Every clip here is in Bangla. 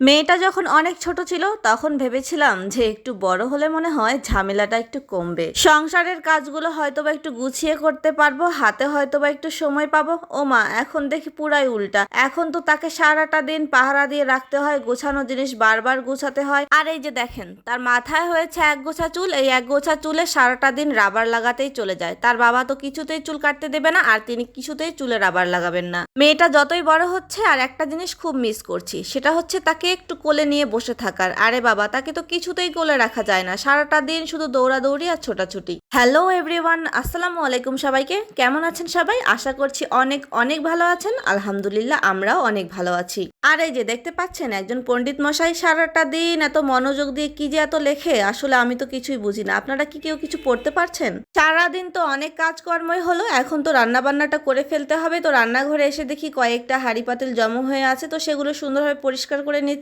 মেয়েটা যখন অনেক ছোট ছিল তখন ভেবেছিলাম যে একটু বড় হলে মনে হয় ঝামেলাটা একটু কমবে, সংসারের কাজগুলো হয়তোবা একটু গুছিয়ে করতে পারবো, হাতে হয়তোবা একটু সময় পাবো। ও মা, এখন দেখি পুরাই উল্টা। এখন তো তাকে সারাটা দিন পাহারা দিয়ে রাখতে হয়, গোছানো জিনিস বারবার গোছাতে হয়। আর এই যে দেখেন, তার মাথায় হয়েছে এক গোছা চুল, এই এক গোছা চুলে সারাটা দিন রাবার লাগাতেই চলে যায়। তার বাবা তো কিছুতেই চুল কাটতে দেবে না, আর তিনি কিছুতেই চুলে রাবার লাগাবেন না। মেয়েটা যতই বড় হচ্ছে, আর একটা জিনিস খুব মিস করছি, সেটা হচ্ছে তাকে একটু কোলে নিয়ে বসে থাকার। আরে বাবা, তাকে তো কিছুতেই কোলে রাখা যায় না, সারাটা দিন শুধু দৌড়াদৌড়ি আর ছোটাছুটি। হ্যালো এভরিওয়ান, আসসালামু আলাইকুম সবাইকে। কেমন আছেন সবাই? আশা করছি অনেক অনেক ভালো আছেন। আলহামদুলিল্লাহ, আমরাও অনেক ভালো আছি। আর এই যে দেখতে পাচ্ছেন, একজন পণ্ডিত মশাই সারাটা দিন এত মনোযোগ দিয়ে কি যে এত লেখে, আসলে আমি তো কিছুই বুঝি না। আপনারা কি কেউ কিছু পড়তে পারছেন? সারাদিন তো অনেক কাজকর্মই হলো, এখন তো রান্না বান্নাটা করে ফেলতে হবে। তো রান্নাঘরে এসে দেখি কয়েকটা হাঁড়ি পাতিল জমা হয়ে আছে, তো সেগুলো সুন্দরভাবে পরিষ্কার করে নিচ্ছি।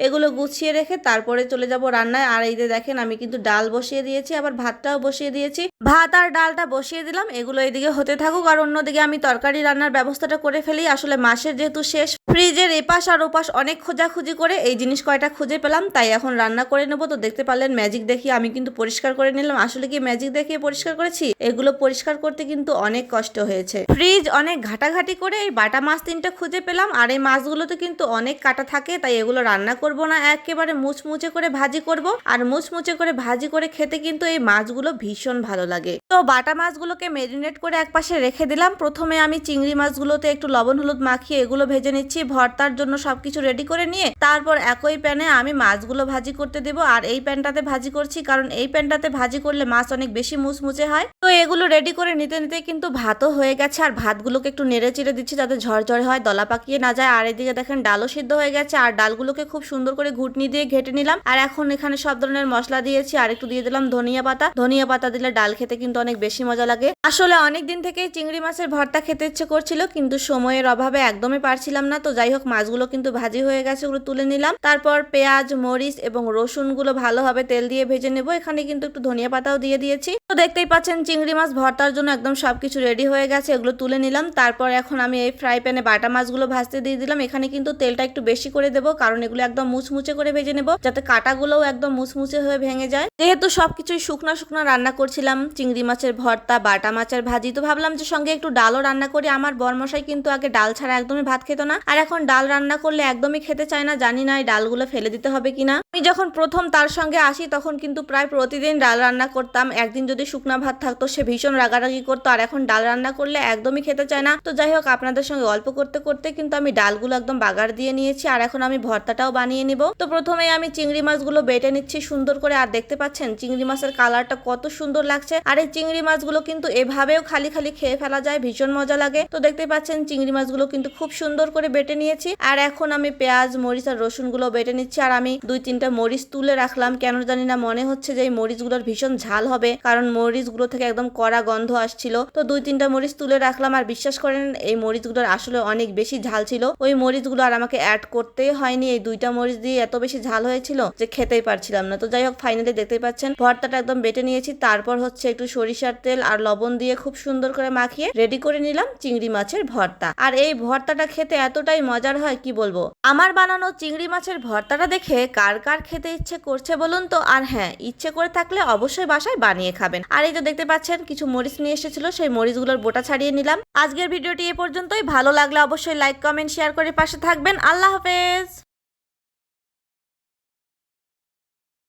এগুলো গুছিয়ে রেখে তারপরে চলে যাব রান্নায়। আর এই যে দেখেন, আমি কিন্তু ডাল বসিয়ে দিয়েছি, আবার ভাতটাও বসিয়ে দিয়েছি। ভাত আর ডালটা বসিয়ে দিলাম, এগুলো এইদিকে হতে থাকুক। আর অন্যদিকে আমি তরকারি রান্নার ব্যবস্থাটা করে ফেলি। আসলে মাসের যেহেতু শেষ, ফ্রিজের এপাশ আর ওপাশ অনেক খোঁজাখুঁজি করে এই জিনিস কয়টা খুঁজে পেলাম, তাই এখন রান্না করে নেবো। তো দেখতে পারলেন, ম্যাজিক দেখিয়ে আমি কিন্তু পরিষ্কার করে নিলাম। আসলে কি ম্যাজিক দেখিয়ে পরিষ্কার করেছি? এগুলো পরিষ্কার করতে কিন্তু অনেক কষ্ট হয়েছে। ফ্রিজ অনেক ঘাটাঘাটি করে এই বাটা মাছ 3টা খুঁজে পেলাম। আর এই মাছগুলোতে কিন্তু অনেক কাটা থাকে, তাই এগুলো রান্না করব না, একেবারে মুচমুচে করে ভাজি করব। আর মুচমুচে করে ভাজি করে খেতে কিন্তু এই মাছগুলো ভীষণ ভালো লাগে। তো বাটা মাছগুলোকে মেরিনেট করে একপাশে রেখে দিলাম। প্রথমে আমি চিংড়ি মাছগুলোতে একটু লবণ হলুদ মাখিয়ে এগুলো ভেজে নিচ্ছি। ভর্তার জন্য সবকিছু রেডি করে নিয়ে তারপর একই প্যানে আমি মাছগুলো ভাজি করতে দেব। আর এই প্যানটাতে ভাজি করছি, কারণ এই প্যানটাতে ভাজি করলে মাছ অনেক বেশি মুচমুচে হয়। তো এগুলো রেডি করে নিতে নিতে কিন্তু ভাতও হয়ে গেছে। আর ভাতগুলোকে একটু নেড়ে চেড়ে দিচ্ছি যাতে ঝরঝরে হয়, দলা পাকিয়ে না যায়। আর এদিকে দেখেন, ডালও সিদ্ধ হয়ে গেছে। আর ডালগুলোকে খুব সুন্দর করে ঘুটনি দিয়ে ঘেটে নিলাম। আর এখন এখানে সব ধরনের মশলা দিয়েছি, আর একটু দিয়ে দিলাম ধনিয়া পাতা। ধনিয়া পাতা দিলে ডাল খেতে কিন্তু অনেক বেশি মজা লাগে। আসলে অনেক দিন থেকেই চিংড়ি মাছের ভর্তা খেতে ইচ্ছে করছিল, কিন্তু সময়ের অভাবে একদমই পারছিলাম না। তো যাই হোক, মাছগুলো কিন্তু ভাজি হয়ে গেছে, ওগুলো তুলে নিলাম। তারপর পেঁয়াজ, মরিচ এবং রসুন গুলো ভালোভাবে তেল দিয়ে ভেজে নেব। এখানে কিন্তু একটু ধনিয়া পাতাও দিয়ে দিয়েছি। তো দেখতেই পাচ্ছেন, চিংড়ি মাছ ভর্তার জন্য একদম সবকিছু রেডি হয়ে গেছে, এগুলো তুলে নিলাম। তারপর এখন আমি এই ফ্রাই প্যানে বাটা মাছগুলো ভাজতে দিয়ে দিলাম। এখানে কিন্তু তেলটা একটু বেশি করে দেবো, কারণ এগুলো একদম মুচমুচে করে ভেজে নেব, যাতে কাটাগুলোও একদম মুচমুচে হয়ে ভেঙে যায়। যেহেতু সবকিছুই শুকনা শুকনা রান্না করছিলাম, চিংড়ি মাছের ভর্তা, বাটা মাছের ভাজি, তো ভাবলাম যে সঙ্গে একটু ডালও রান্না করি। আমার বরমশাই কিন্তু আগে ডাল ছাড়া একদমই ভাত খেত না, আর এখন ডাল রান্না করলে একদমই খেতে চায় না। জানি না এই ডালগুলো ফেলে দিতে হবে কিনা। আমি যখন প্রথম তার সঙ্গে আসি তখন কিন্তু প্রায় প্রতিদিন ডাল রান্না করতাম। একদিন যদি শুকনা ভাত থাকতো, সে ভীষণ রাগারাগি করতো। আর এখন ডাল রান্না করলে একদমই খেতে চায় না। তো যাই হোক, আপনাদের সঙ্গে গল্প করতে করতে কিন্তু আমি ডালগুলো একদম বাগার দিয়ে নিয়েছি। আর এখন আমি ভর্তাটাও বানিয়ে নিব। তো প্রথমে আমি চিংড়ি মাছগুলো বেটে নিচ্ছি সুন্দর করে। আর দেখতে পাচ্ছেন চিংড়ি মাছের কালারটা কত সুন্দর লাগছে। আর এই চিংড়ি মাছগুলো কিন্তু এভাবেও খালি খালি খেয়ে ফেলা যায়, ভীষণ মজা লাগে। তো দেখতে পাচ্ছেন, চিংড়ি মাছগুলো কিন্তু খুব সুন্দর করে বেটে নিয়েছি। আর এখন আমি পেঁয়াজ, মরিচ আর রসুন গুলো বেটে নিচ্ছি। আর আমি 2-3টা মরিচ তুলে রাখলাম, কেন জানি না মনে হচ্ছে যে এই মরিচগুলোর ভীষণ ঝাল হবে, কারণ মরিচগুলো থেকে একদম কড়া গন্ধ আসছিল। তো 2-3টা মরিচ তুলে রাখলাম। আর বিশ্বাস করেন, এই মরিচগুলোর আসলে অনেক বেশি ঝাল ছিল। ওই মরিচগুলো আর আমাকে অ্যাড করতেই হয়নি, এই 2টা মরিচ দিয়ে এত বেশি ঝাল হয়েছিল যে খেতেই পারছিলাম না। তো যাই হোক, ফাইনালি দেখতেই পাচ্ছেন ভর্তাটা একদম বেটে নিয়েছি। তারপর হচ্ছে একটু সরিষার তেল আর লবণ দিয়ে খুব সুন্দর করে মাখিয়ে রেডি করে নিলাম চিংড়ি মাছের ভর্তা। আর এই ভর্তাটা খেতে এতটাই মজার হয়, কি বলবো। আমার বানানো চিংড়ি মাছের ভর্তাটা দেখে কার কার খেতে ইচ্ছে করছে বলুন তো? আর হ্যাঁ, ইচ্ছে করে থাকলে অবশ্যই বাসায় বানিয়ে খাবেন। আর এই যে দেখতে পাচ্ছেন, কিছু মরিচ নিয়ে এসেছিল, সেই মরিচগুলোর বোটা ছাড়িয়ে নিলাম। আজকের ভিডিওটি এ পর্যন্তই। ভালো লাগলে অবশ্যই লাইক, কমেন্ট, শেয়ার করে পাশে থাকবেন। আল্লাহ হাফেজ।